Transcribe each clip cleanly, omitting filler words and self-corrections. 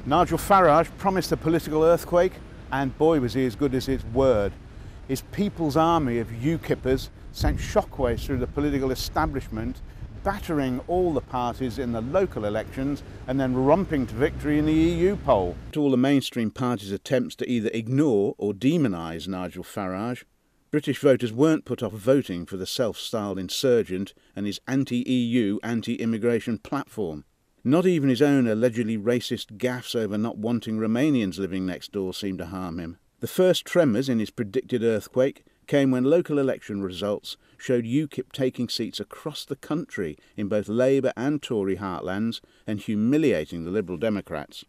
Nigel Farage promised a political earthquake, and boy was he as good as his word. His People's Army of UKIPers sent shockwaves through the political establishment, battering all the parties in the local elections and then romping to victory in the EU poll. To all the mainstream parties' attempts to either ignore or demonise Nigel Farage, British voters weren't put off voting for the self-styled insurgent and his anti-EU, anti-immigration platform. Not even his own allegedly racist gaffes over not wanting Romanians living next door seemed to harm him. The first tremors in his predicted earthquake came when local election results showed UKIP taking seats across the country in both Labour and Tory heartlands and humiliating the Liberal Democrats.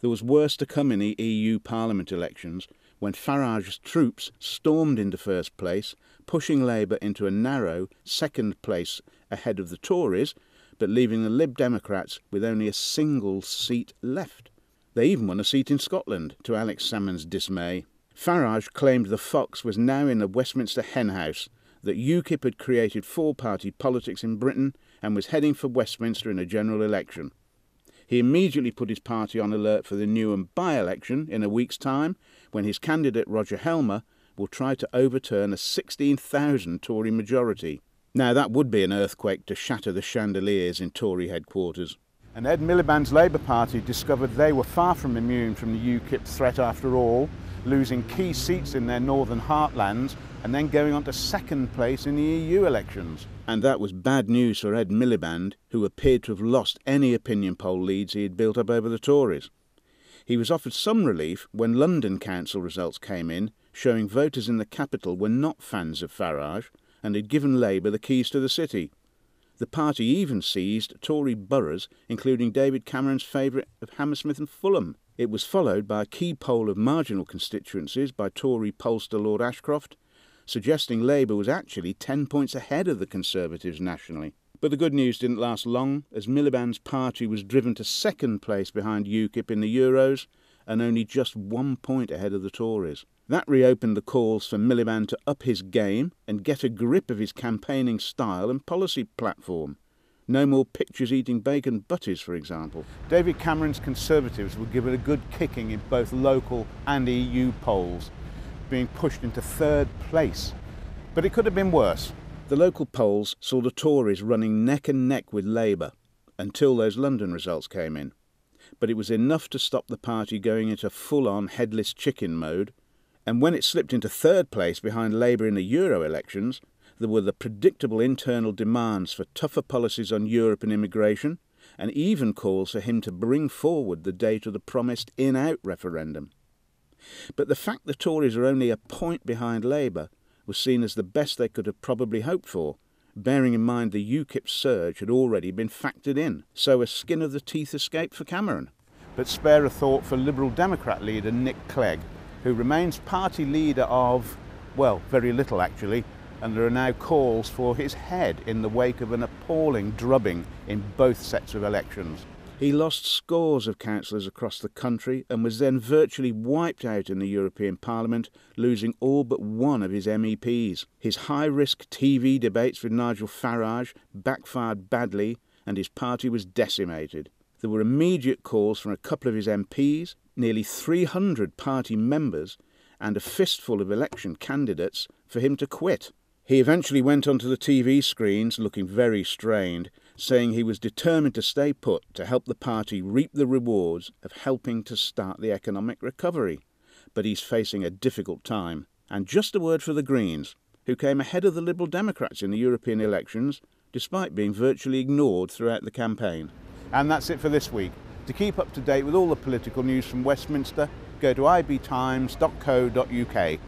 There was worse to come in the EU Parliament elections when Farage's troops stormed into first place, pushing Labour into a narrow second place ahead of the Tories, but leaving the Lib Democrats with only a single seat left. They even won a seat in Scotland, to Alex Salmond's dismay. Farage claimed the fox was now in the Westminster henhouse, that UKIP had created four-party politics in Britain and was heading for Westminster in a general election. He immediately put his party on alert for the Newham by-election in a week's time, when his candidate Roger Helmer will try to overturn a 16,000 Tory majority. Now that would be an earthquake to shatter the chandeliers in Tory headquarters. And Ed Miliband's Labour Party discovered they were far from immune from the UKIP threat after all, losing key seats in their northern heartlands and then going on to second place in the EU elections. And that was bad news for Ed Miliband, who appeared to have lost any opinion poll leads he had built up over the Tories. He was offered some relief when London council results came in, showing voters in the capital were not fans of Farage and had given Labour the keys to the city. The party even seized Tory boroughs, including David Cameron's favourite of Hammersmith and Fulham. It was followed by a key poll of marginal constituencies by Tory pollster Lord Ashcroft, suggesting Labour was actually 10 points ahead of the Conservatives nationally. But the good news didn't last long, as Miliband's party was driven to second place behind UKIP in the Euros and only just 1 point ahead of the Tories. That reopened the calls for Miliband to up his game and get a grip of his campaigning style and policy platform. No more pictures eating bacon butties, for example. David Cameron's Conservatives were given a good kicking in both local and EU polls, being pushed into third place. But it could have been worse. The local polls saw the Tories running neck and neck with Labour until those London results came in. But it was enough to stop the party going into full-on headless chicken mode, and when it slipped into third place behind Labour in the Euro elections, there were the predictable internal demands for tougher policies on Europe and immigration, and even calls for him to bring forward the date of the promised in-out referendum. But the fact the Tories are only a point behind Labour was seen as the best they could have probably hoped for, bearing in mind the UKIP surge had already been factored in, so a skin-of-the-teeth escape for Cameron. But spare a thought for Liberal Democrat leader Nick Clegg, who remains party leader of, well, very little actually, and there are now calls for his head in the wake of an appalling drubbing in both sets of elections. He lost scores of councillors across the country and was then virtually wiped out in the European Parliament, losing all but one of his MEPs. His high-risk TV debates with Nigel Farage backfired badly and his party was decimated. There were immediate calls from a couple of his MPs, nearly 300 party members and a fistful of election candidates for him to quit. He eventually went onto the TV screens looking very strained, saying he was determined to stay put to help the party reap the rewards of helping to start the economic recovery. But he's facing a difficult time. And just a word for the Greens, who came ahead of the Liberal Democrats in the European elections, despite being virtually ignored throughout the campaign. And that's it for this week. To keep up to date with all the political news from Westminster, go to ibtimes.co.uk.